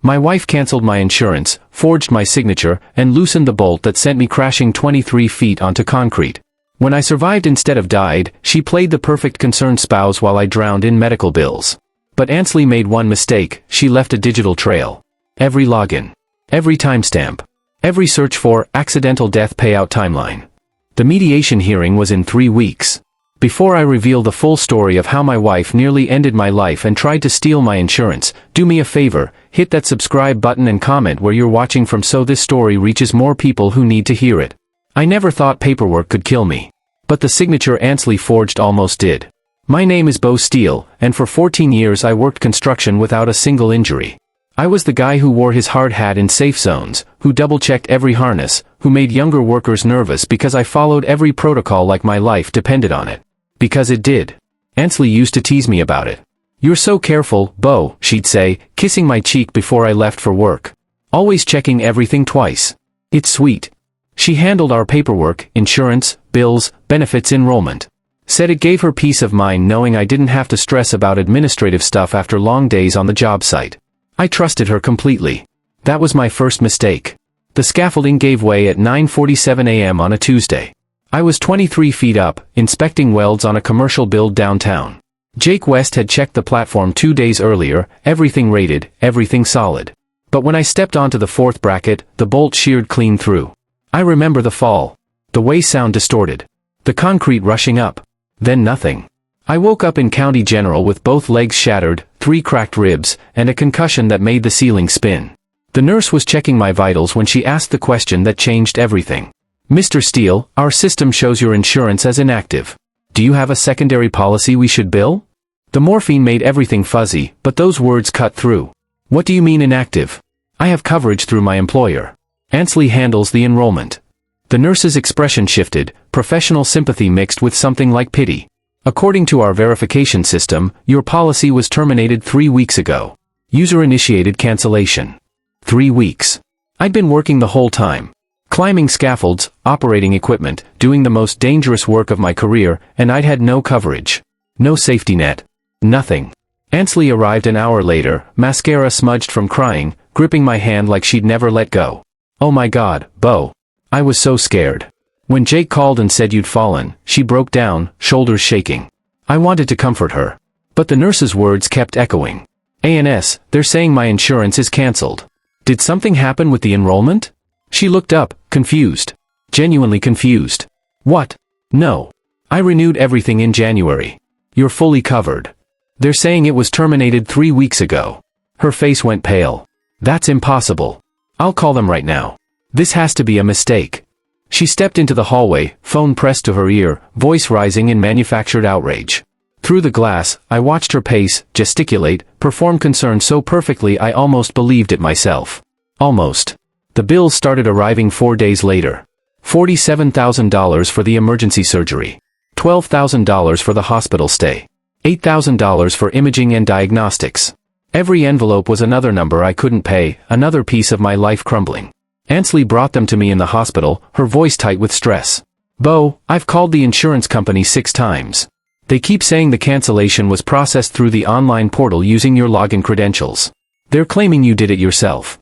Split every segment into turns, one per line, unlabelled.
My wife canceled my insurance, forged my signature, and loosened the bolt that sent me crashing 23 feet onto concrete. When I survived instead of died, she played the perfect concerned spouse while I drowned in medical bills. But Ansley made one mistake. She left a digital trail. Every login. Every timestamp. Every search for accidental death payout timeline. The mediation hearing was in 3 weeks. Before I reveal the full story of how my wife nearly ended my life and tried to steal my insurance, do me a favor, hit that subscribe button and comment where you're watching from so this story reaches more people who need to hear it. I never thought paperwork could kill me. But the signature Ansley forged almost did. My name is Bo Steele, and for 14 years I worked construction without a single injury. I was the guy who wore his hard hat in safe zones, who double-checked every harness, who made younger workers nervous because I followed every protocol like my life depended on it. Because it did. Ansley used to tease me about it. "You're so careful, Bo," she'd say, kissing my cheek before I left for work. "Always checking everything twice. It's sweet." She handled our paperwork, insurance, bills, benefits, enrollment. Said it gave her peace of mind knowing I didn't have to stress about administrative stuff after long days on the job site. I trusted her completely. That was my first mistake. The scaffolding gave way at 9:47 a.m. on a Tuesday. I was 23 feet up, inspecting welds on a commercial build downtown. Jake West had checked the platform 2 days earlier, everything rated, everything solid. But when I stepped onto the fourth bracket, the bolt sheared clean through. I remember the fall. The way sound distorted. The concrete rushing up. Then nothing. I woke up in County General with both legs shattered, 3 cracked ribs, and a concussion that made the ceiling spin. The nurse was checking my vitals when she asked the question that changed everything. "Mr. Steele, our system shows your insurance as inactive. Do you have a secondary policy we should bill?" The morphine made everything fuzzy, but those words cut through. "What do you mean inactive?" "I have coverage through my employer. Ansley handles the enrollment." The nurse's expression shifted, professional sympathy mixed with something like pity. "According to our verification system, your policy was terminated 3 weeks ago. User-initiated cancellation." 3 weeks. I'd been working the whole time. Climbing scaffolds, operating equipment, doing the most dangerous work of my career, and I'd had no coverage. No safety net. Nothing. Ansley arrived an hour later, mascara smudged from crying, gripping my hand like she'd never let go. "Oh my God, Bo." I was so scared. When Jake called and said you'd fallen, she broke down, shoulders shaking. I wanted to comfort her. But the nurse's words kept echoing. "ANS, they're saying my insurance is canceled. Did something happen with the enrollment?" She looked up, confused. Genuinely confused. "What?" "No. I renewed everything in January. You're fully covered. They're saying it was terminated 3 weeks ago." Her face went pale. "That's impossible. I'll call them right now. This has to be a mistake." She stepped into the hallway, phone pressed to her ear, voice rising in manufactured outrage. Through the glass, I watched her pace, gesticulate, perform concern so perfectly I almost believed it myself. Almost. The bills started arriving 4 days later. $47,000 for the emergency surgery. $12,000 for the hospital stay. $8,000 for imaging and diagnostics. Every envelope was another number I couldn't pay, another piece of my life crumbling. Ansley brought them to me in the hospital, her voice tight with stress. "Bo, I've called the insurance company 6 times. They keep saying the cancellation was processed through the online portal using your login credentials. They're claiming you did it yourself.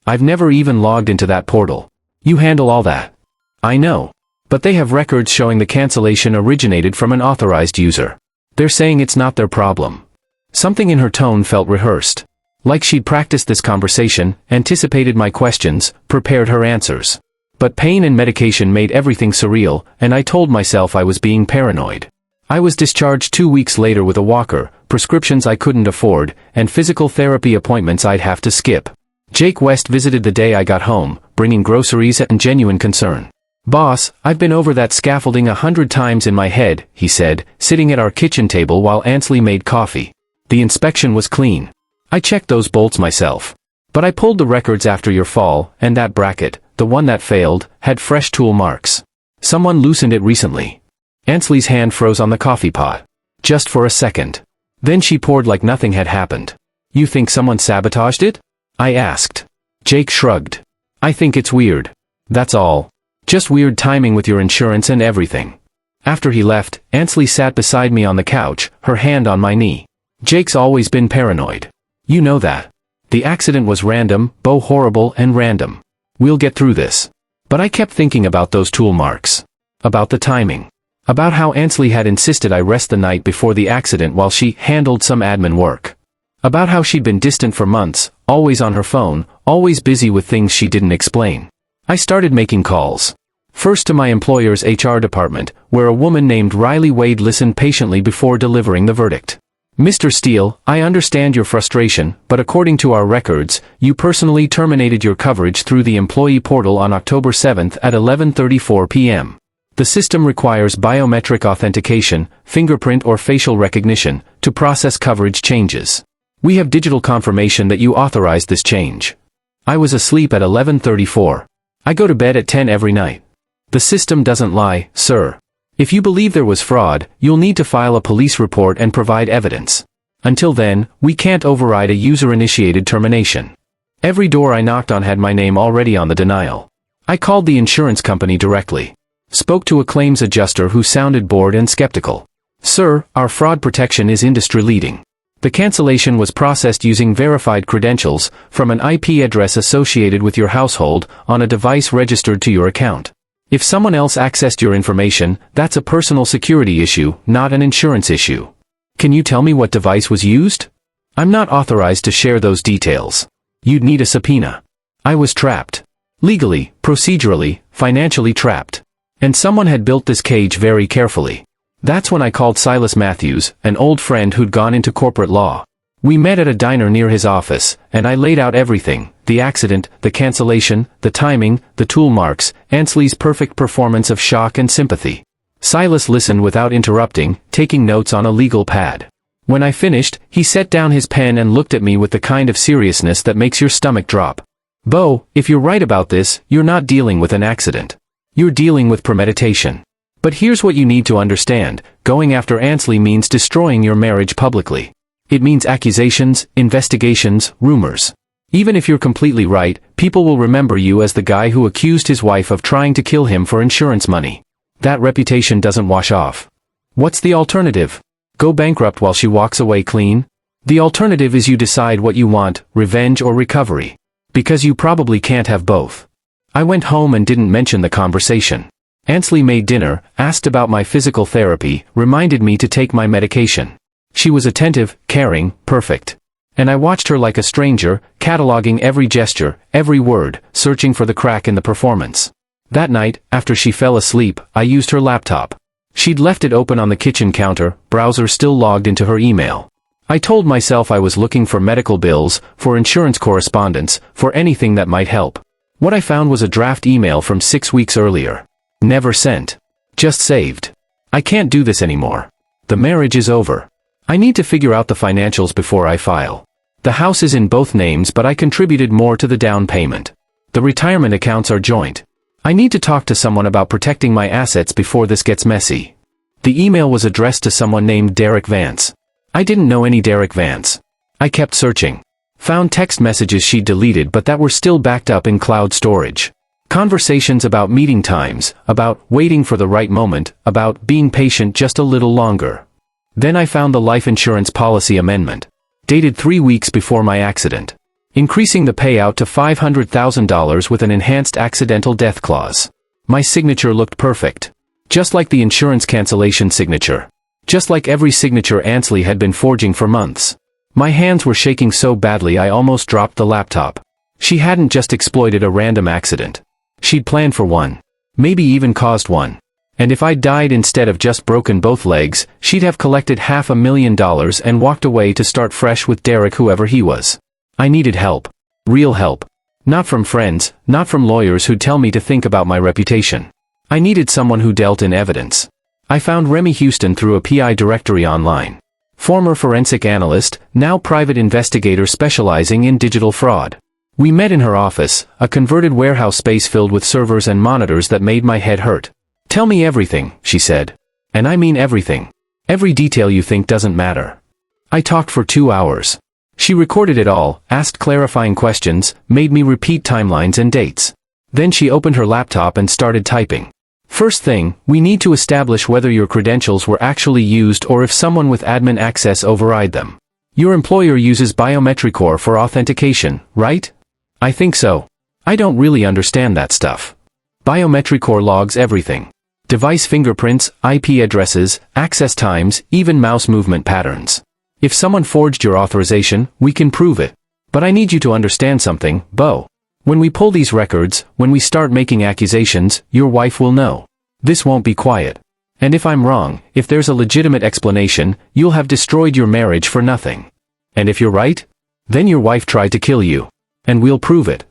I've never even logged into that portal. You handle all that." "I know. But they have records showing the cancellation originated from an authorized user. They're saying it's not their problem." Something in her tone felt rehearsed. Like she'd practiced this conversation, anticipated my questions, prepared her answers. But pain and medication made everything surreal, and I told myself I was being paranoid. I was discharged 2 weeks later with a walker, prescriptions I couldn't afford, and physical therapy appointments I'd have to skip. Jake West visited the day I got home, bringing groceries and genuine concern. "Boss, I've been over that scaffolding 100 times in my head," he said, sitting at our kitchen table while Ansley made coffee. "The inspection was clean. I checked those bolts myself. But I pulled the records after your fall, and that bracket, the one that failed, had fresh tool marks. Someone loosened it recently." Ansley's hand froze on the coffee pot. Just for a second. Then she poured like nothing had happened. "You think someone sabotaged it?" I asked. Jake shrugged. "I think it's weird. That's all. Just weird timing with your insurance and everything." After he left, Ansley sat beside me on the couch, her hand on my knee. "Jake's always been paranoid. You know that. The accident was random, horrible and random. We'll get through this. But I kept thinking about those tool marks. About the timing. About how Ansley had insisted I rest the night before the accident while she handled some admin work. About how she'd been distant for months, always on her phone, always busy with things she didn't explain. I started making calls. First to my employer's HR department, where a woman named Riley Wade listened patiently before delivering the verdict. Mr. Steele, I understand your frustration, but according to our records, you personally terminated your coverage through the employee portal on October 7th at 11:34 p.m. The system requires biometric authentication, fingerprint or facial recognition, to process coverage changes. We have digital confirmation that you authorized this change. I was asleep at 11:34. I go to bed at 10 every night. The system doesn't lie, sir. If you believe there was fraud, you'll need to file a police report and provide evidence. Until then, we can't override a user-initiated termination. Every door I knocked on had my name already on the denial. I called the insurance company directly. Spoke to a claims adjuster who sounded bored and skeptical. Sir, our fraud protection is industry-leading. The cancellation was processed using verified credentials from an IP address associated with your household on a device registered to your account. If someone else accessed your information, that's a personal security issue, not an insurance issue. Can you tell me what device was used? I'm not authorized to share those details. You'd need a subpoena. I was trapped. Legally, procedurally, financially trapped. And someone had built this cage very carefully. That's when I called Silas Matthews, an old friend who'd gone into corporate law. We met at a diner near his office, and I laid out everything: the accident, the cancellation, the timing, the tool marks, Ansley's perfect performance of shock and sympathy. Silas listened without interrupting, taking notes on a legal pad. When I finished, he set down his pen and looked at me with the kind of seriousness that makes your stomach drop. Bo, if you're right about this, you're not dealing with an accident. You're dealing with premeditation. But here's what you need to understand: going after Ansley means destroying your marriage publicly. It means accusations, investigations, rumors. Even if you're completely right, people will remember you as the guy who accused his wife of trying to kill him for insurance money. That reputation doesn't wash off. What's the alternative? Go bankrupt while she walks away clean? The alternative is you decide what you want, revenge or recovery. Because you probably can't have both. I went home and didn't mention the conversation. Ansley made dinner, asked about my physical therapy, reminded me to take my medication. She was attentive, caring, perfect. And I watched her like a stranger, cataloging every gesture, every word, searching for the crack in the performance. That night, after she fell asleep, I used her laptop. She'd left it open on the kitchen counter, browser still logged into her email. I told myself I was looking for medical bills, for insurance correspondence, for anything that might help. What I found was a draft email from 6 weeks earlier. Never sent. Just saved. I can't do this anymore. The marriage is over. I need to figure out the financials before I file. The house is in both names, but I contributed more to the down payment. The retirement accounts are joint. I need to talk to someone about protecting my assets before this gets messy. The email was addressed to someone named Derek Vance. I didn't know any Derek Vance. I kept searching. Found text messages she'd deleted but that were still backed up in cloud storage. Conversations about meeting times, about waiting for the right moment, about being patient just a little longer. Then I found the life insurance policy amendment. Dated 3 weeks before my accident. Increasing the payout to $500,000 with an enhanced accidental death clause. My signature looked perfect. Just like the insurance cancellation signature. Just like every signature Ansley had been forging for months. My hands were shaking so badly I almost dropped the laptop. She hadn't just exploited a random accident. She'd planned for one. Maybe even caused one. And if I died instead of just broken both legs, she'd have collected $500,000 and walked away to start fresh with Derek, whoever he was. I needed help. Real help. Not from friends, not from lawyers who'd tell me to think about my reputation. I needed someone who dealt in evidence. I found Remy Houston through a PI directory online. Former forensic analyst, now private investigator specializing in digital fraud. We met in her office, a converted warehouse space filled with servers and monitors that made my head hurt. Tell me everything, she said. And I mean everything. Every detail you think doesn't matter. I talked for 2 hours. She recorded it all, asked clarifying questions, made me repeat timelines and dates. Then she opened her laptop and started typing. First thing, we need to establish whether your credentials were actually used or if someone with admin access override them. Your employer uses biometric for authentication, right? I think so. I don't really understand that stuff. Biometric logs everything. Device fingerprints, IP addresses, access times, even mouse movement patterns. If someone forged your authorization, we can prove it. But I need you to understand something, Bo. When we pull these records, when we start making accusations, your wife will know. This won't be quiet. And if I'm wrong, if there's a legitimate explanation, you'll have destroyed your marriage for nothing. And if you're right? Then your wife tried to kill you. And we'll prove it.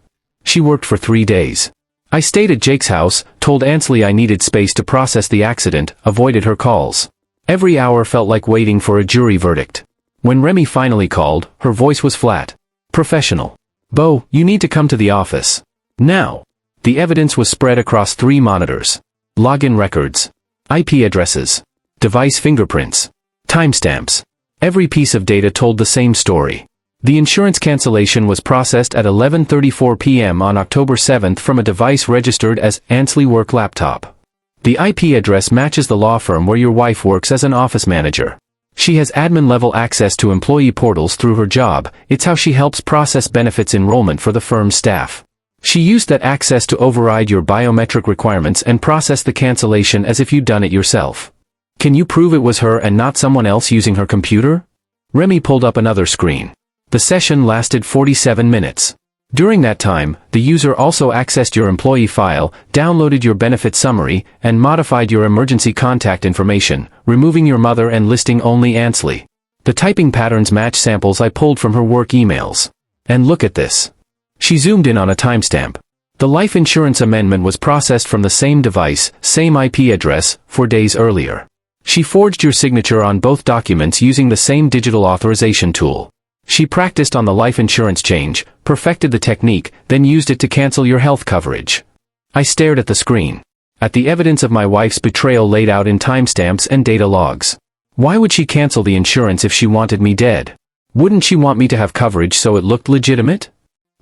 She worked for 3 days. I stayed at Jake's house, told Ansley I needed space to process the accident, avoided her calls. Every hour felt like waiting for a jury verdict. When Remy finally called, her voice was flat. Professional. Bo, you need to come to the office. Now. The evidence was spread across 3 monitors. Login records. IP addresses. Device fingerprints. Timestamps. Every piece of data told the same story. The insurance cancellation was processed at 11:34 p.m. on October 7th from a device registered as Ansley Work Laptop. The IP address matches the law firm where your wife works as an office manager. She has admin-level access to employee portals through her job. It's how she helps process benefits enrollment for the firm's staff. She used that access to override your biometric requirements and process the cancellation as if you'd done it yourself. Can you prove it was her and not someone else using her computer? Remy pulled up another screen. The session lasted 47 minutes. During that time, the user also accessed your employee file, downloaded your benefit summary, and modified your emergency contact information, removing your mother and listing only Ansley. The typing patterns match samples I pulled from her work emails. And look at this. She zoomed in on a timestamp. The life insurance amendment was processed from the same device, same IP address, 4 days earlier. She forged your signature on both documents using the same digital authorization tool. She practiced on the life insurance change, perfected the technique, then used it to cancel your health coverage. I stared at the screen. At the evidence of my wife's betrayal laid out in timestamps and data logs. Why would she cancel the insurance if she wanted me dead? Wouldn't she want me to have coverage so it looked legitimate?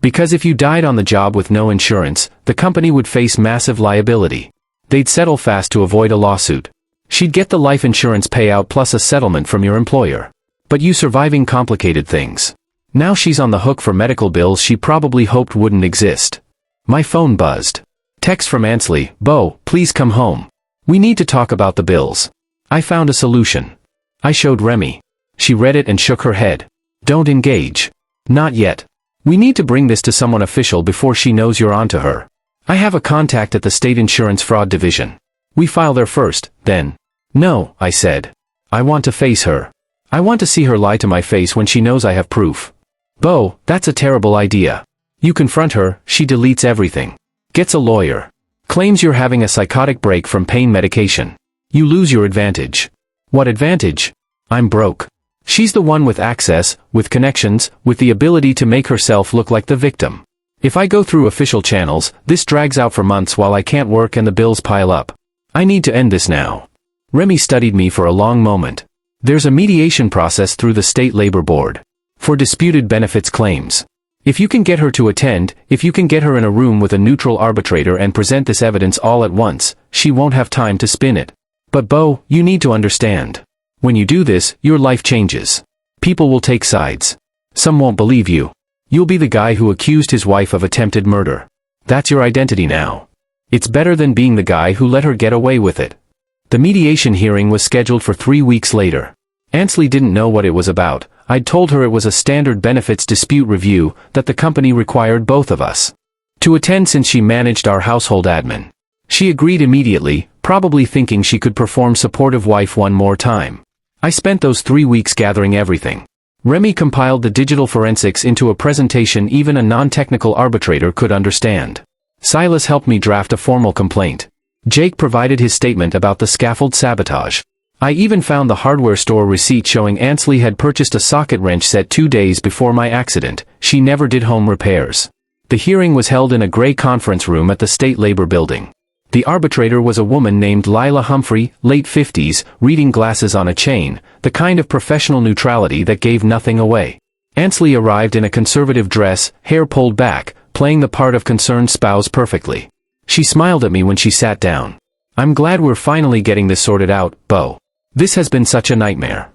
Because if you died on the job with no insurance, the company would face massive liability. They'd settle fast to avoid a lawsuit. She'd get the life insurance payout plus a settlement from your employer. But you surviving complicated things. Now she's on the hook for medical bills she probably hoped wouldn't exist. My phone buzzed. Text from Ansley, Bo, please come home. We need to talk about the bills. I found a solution. I showed Remy. She read it and shook her head. Don't engage. Not yet. We need to bring this to someone official before she knows you're onto her. I have a contact at the State Insurance Fraud Division. We file there first, then. No, I said. I want to face her. I want to see her lie to my face when she knows I have proof. Bo, that's a terrible idea. You confront her, she deletes everything. Gets a lawyer. Claims you're having a psychotic break from pain medication. You lose your advantage. What advantage? I'm broke. She's the one with access, with connections, with the ability to make herself look like the victim. If I go through official channels, this drags out for months while I can't work and the bills pile up. I need to end this now. Remy studied me for a long moment. There's a mediation process through the State Labor Board. For disputed benefits claims. If you can get her to attend, if you can get her in a room with a neutral arbitrator and present this evidence all at once, she won't have time to spin it. But Bo, you need to understand. When you do this, your life changes. People will take sides. Some won't believe you. You'll be the guy who accused his wife of attempted murder. That's your identity now. It's better than being the guy who let her get away with it. The mediation hearing was scheduled for 3 weeks later. Ansley didn't know what it was about. I'd told her it was a standard benefits dispute review, that the company required both of us to attend since she managed our household admin. She agreed immediately, probably thinking she could perform supportive wife one more time. I spent those 3 weeks gathering everything. Remy compiled the digital forensics into a presentation even a non-technical arbitrator could understand. Silas helped me draft a formal complaint. Jake provided his statement about the scaffold sabotage. I even found the hardware store receipt showing Ansley had purchased a socket wrench set 2 days before my accident. She never did home repairs. The hearing was held in a gray conference room at the State Labor Building. The arbitrator was a woman named Lila Humphrey, late 50s, reading glasses on a chain, the kind of professional neutrality that gave nothing away. Ansley arrived in a conservative dress, hair pulled back, playing the part of concerned spouse perfectly. She smiled at me when she sat down. I'm glad we're finally getting this sorted out, Bo. This has been such a nightmare.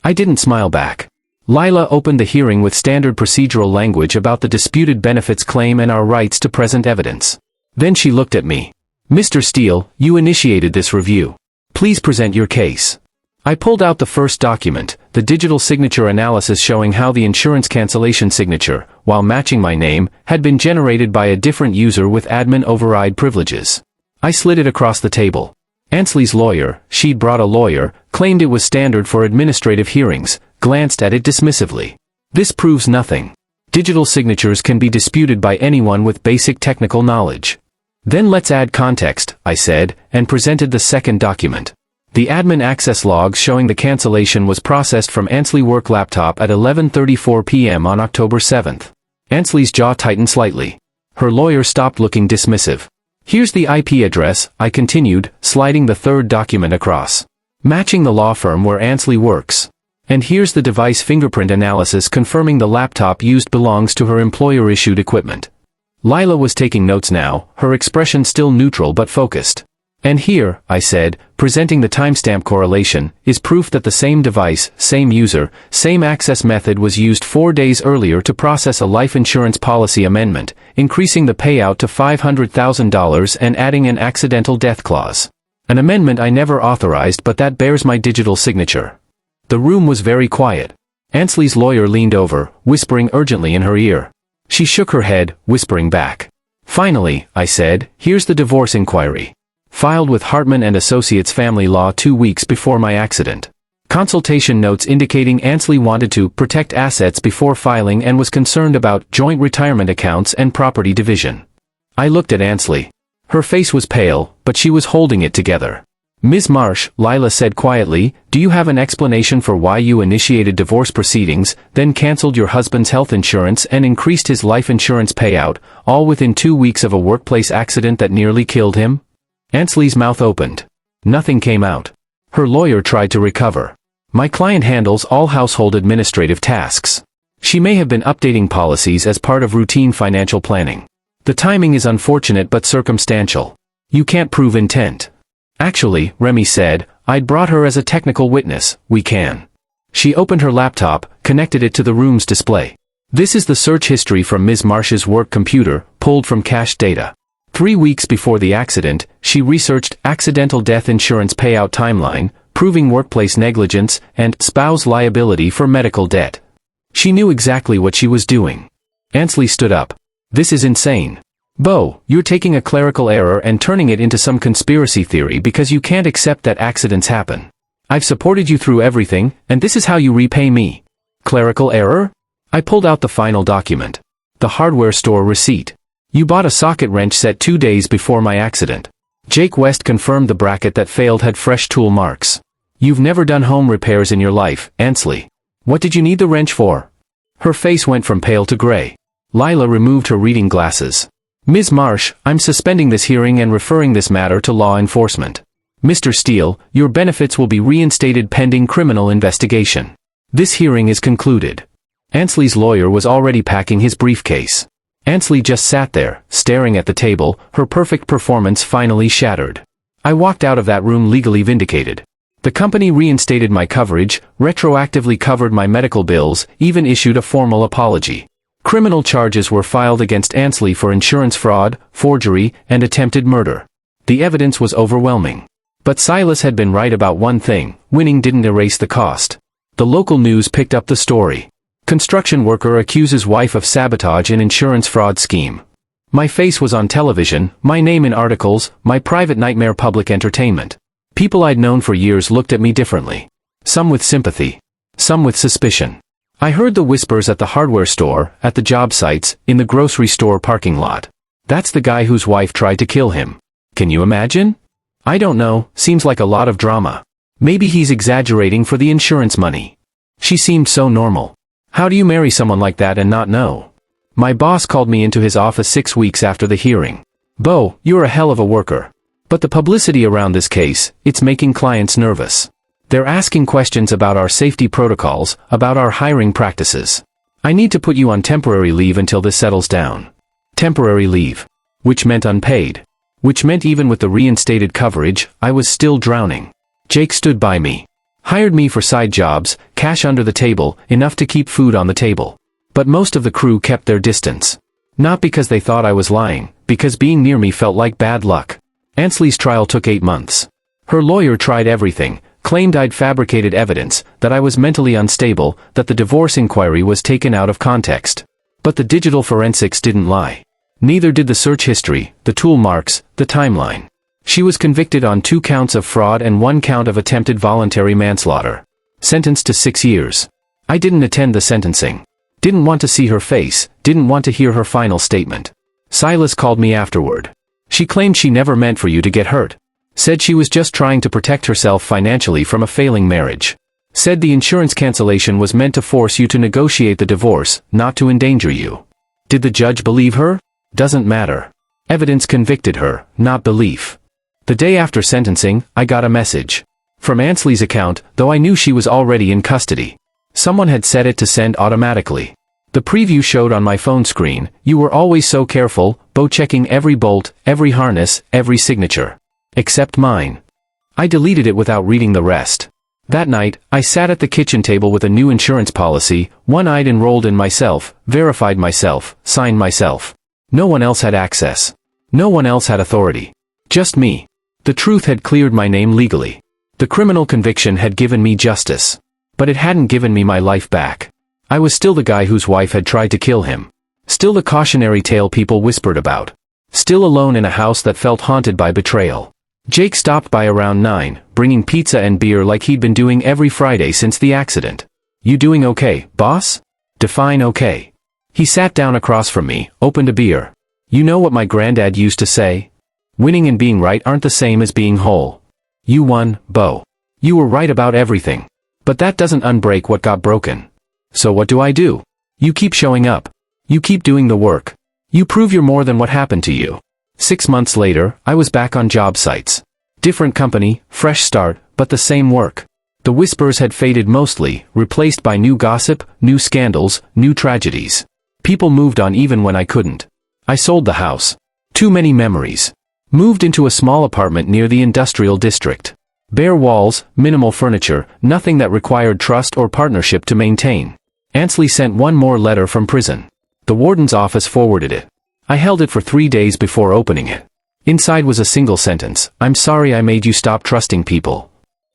I didn't smile back. Lila opened the hearing with standard procedural language about the disputed benefits claim and our rights to present evidence. Then she looked at me. Mr. Steele, you initiated this review. Please present your case. I pulled out the first document, the digital signature analysis showing how the insurance cancellation signature, while matching my name, had been generated by a different user with admin override privileges. I slid it across the table. Ansley's lawyer, she'd brought a lawyer, claimed it was standard for administrative hearings, glanced at it dismissively. This proves nothing. Digital signatures can be disputed by anyone with basic technical knowledge. Then let's add context, I said, and presented the second document. The admin access logs showing the cancellation was processed from Ansley's work laptop at 11:34 p.m. on October 7th. Ansley's jaw tightened slightly. Her lawyer stopped looking dismissive. Here's the IP address, I continued, sliding the third document across. Matching the law firm where Ansley works. And here's the device fingerprint analysis confirming the laptop used belongs to her employer-issued equipment. Lila was taking notes now, her expression still neutral but focused. And here, I said, presenting the timestamp correlation, is proof that the same device, same user, same access method was used 4 days earlier to process a life insurance policy amendment, increasing the payout to $500,000 and adding an accidental death clause. An amendment I never authorized, but that bears my digital signature. The room was very quiet. Ansley's lawyer leaned over, whispering urgently in her ear. She shook her head, whispering back. Finally, I said, here's the divorce inquiry. Filed with Hartman and Associates Family Law 2 weeks before my accident. Consultation notes indicating Ansley wanted to protect assets before filing and was concerned about joint retirement accounts and property division. I looked at Ansley. Her face was pale, but she was holding it together. Ms. Marsh, Lila said quietly, do you have an explanation for why you initiated divorce proceedings, then canceled your husband's health insurance and increased his life insurance payout, all within 2 weeks of a workplace accident that nearly killed him? Ansley's mouth opened. Nothing came out. Her lawyer tried to recover. My client handles all household administrative tasks. She may have been updating policies as part of routine financial planning. The timing is unfortunate but circumstantial. You can't prove intent. Actually, Remy said, I'd brought her as a technical witness, we can. She opened her laptop, connected it to the room's display. This is the search history from Ms. Marsh's work computer, pulled from cached data. 3 weeks before the accident, she researched accidental death insurance payout timeline, proving workplace negligence, and spouse liability for medical debt. She knew exactly what she was doing. Ansley stood up. This is insane. Bo, you're taking a clerical error and turning it into some conspiracy theory because you can't accept that accidents happen. I've supported you through everything, and this is how you repay me. Clerical error? I pulled out the final document. The hardware store receipt. You bought a socket wrench set 2 days before my accident. Jake West confirmed the bracket that failed had fresh tool marks. You've never done home repairs in your life, Ansley. What did you need the wrench for? Her face went from pale to gray. Lila removed her reading glasses. Ms. Marsh, I'm suspending this hearing and referring this matter to law enforcement. Mr. Steele, your benefits will be reinstated pending criminal investigation. This hearing is concluded. Ansley's lawyer was already packing his briefcase. Ansley just sat there, staring at the table, her perfect performance finally shattered. I walked out of that room legally vindicated. The company reinstated my coverage, retroactively covered my medical bills, even issued a formal apology. Criminal charges were filed against Ansley for insurance fraud, forgery, and attempted murder. The evidence was overwhelming. But Silas had been right about one thing, winning didn't erase the cost. The local news picked up the story. Construction worker accuses wife of sabotage in insurance fraud scheme. My face was on television, my name in articles, my private nightmare public entertainment. People I'd known for years looked at me differently. Some with sympathy. Some with suspicion. I heard the whispers at the hardware store, at the job sites, in the grocery store parking lot. That's the guy whose wife tried to kill him. Can you imagine? I don't know, seems like a lot of drama. Maybe he's exaggerating for the insurance money. She seemed so normal. How do you marry someone like that and not know? My boss called me into his office 6 weeks after the hearing. Bo, you're a hell of a worker. But the publicity around this case, it's making clients nervous. They're asking questions about our safety protocols, about our hiring practices. I need to put you on temporary leave until this settles down. Temporary leave. Which meant unpaid. Which meant even with the reinstated coverage, I was still drowning. Jake stood by me. Hired me for side jobs, cash under the table, enough to keep food on the table. But most of the crew kept their distance. Not because they thought I was lying, because being near me felt like bad luck. Ansley's trial took 8 months. Her lawyer tried everything, claimed I'd fabricated evidence, that I was mentally unstable, that the divorce inquiry was taken out of context. But the digital forensics didn't lie. Neither did the search history, the tool marks, the timeline. She was convicted on 2 counts of fraud and 1 count of attempted voluntary manslaughter. Sentenced to 6 years. I didn't attend the sentencing. Didn't want to see her face, didn't want to hear her final statement. Silas called me afterward. She claimed she never meant for you to get hurt. Said she was just trying to protect herself financially from a failing marriage. Said the insurance cancellation was meant to force you to negotiate the divorce, not to endanger you. Did the judge believe her? Doesn't matter. Evidence convicted her, not belief. The day after sentencing, I got a message. From Ansley's account, though I knew she was already in custody. Someone had set it to send automatically. The preview showed on my phone screen, "You were always so careful, checking every bolt, every harness, every signature. Except mine." I deleted it without reading the rest. That night, I sat at the kitchen table with a new insurance policy, one-eyed enrolled in myself, verified myself, signed myself. No one else had access. No one else had authority. Just me. The truth had cleared my name legally. The criminal conviction had given me justice. But it hadn't given me my life back. I was still the guy whose wife had tried to kill him. Still the cautionary tale people whispered about. Still alone in a house that felt haunted by betrayal. Jake stopped by around 9, bringing pizza and beer like he'd been doing every Friday since the accident. "You doing okay, boss?" Define okay. He sat down across from me, opened a beer. "You know what my granddad used to say? Winning and being right aren't the same as being whole. You won, Bo. You were right about everything. But that doesn't unbreak what got broken. So what do? You keep showing up. You keep doing the work. You prove you're more than what happened to you." 6 months later, I was back on job sites. Different company, fresh start, but the same work. The whispers had faded mostly, replaced by new gossip, new scandals, new tragedies. People moved on even when I couldn't. I sold the house. Too many memories. Moved into a small apartment near the industrial district. Bare walls, minimal furniture, nothing that required trust or partnership to maintain. Ansley sent one more letter from prison. The warden's office forwarded it. I held it for 3 days before opening it. Inside was a single sentence: "I'm sorry I made you stop trusting people."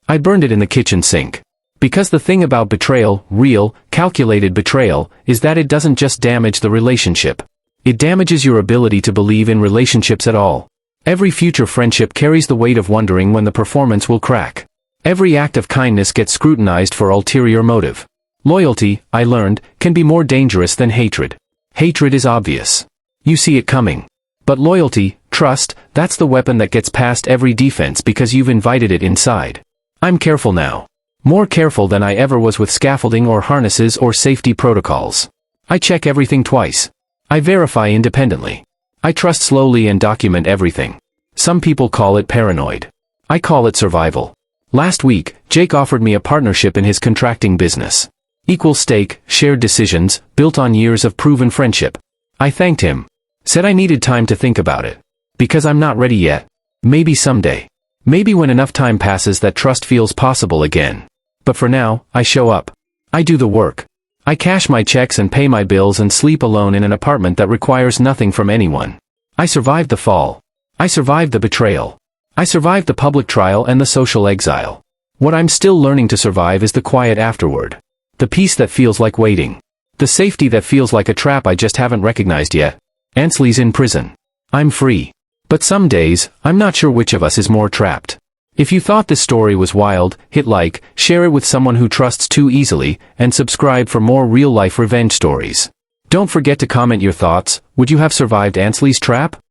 I burned it in the kitchen sink. Because the thing about betrayal, real, calculated betrayal, is that it doesn't just damage the relationship. It damages your ability to believe in relationships at all. Every future friendship carries the weight of wondering when the performance will crack. Every act of kindness gets scrutinized for ulterior motive. Loyalty, I learned, can be more dangerous than hatred. Hatred is obvious. You see it coming. But loyalty, trust, that's the weapon that gets past every defense because you've invited it inside. I'm careful now. More careful than I ever was with scaffolding or harnesses or safety protocols. I check everything twice. I verify independently. I trust slowly and document everything. Some people call it paranoid. I call it survival. Last week, Jake offered me a partnership in his contracting business. Equal stake, shared decisions, built on years of proven friendship. I thanked him. Said I needed time to think about it. Because I'm not ready yet. Maybe someday. Maybe when enough time passes that trust feels possible again. But for now, I show up. I do the work. I cash my checks and pay my bills and sleep alone in an apartment that requires nothing from anyone. I survived the fall. I survived the betrayal. I survived the public trial and the social exile. What I'm still learning to survive is the quiet afterward. The peace that feels like waiting. The safety that feels like a trap I just haven't recognized yet. Ansley's in prison. I'm free. But some days, I'm not sure which of us is more trapped. If you thought this story was wild, hit like, share it with someone who trusts too easily, and subscribe for more real-life revenge stories. Don't forget to comment your thoughts. Would you have survived Ansley's trap?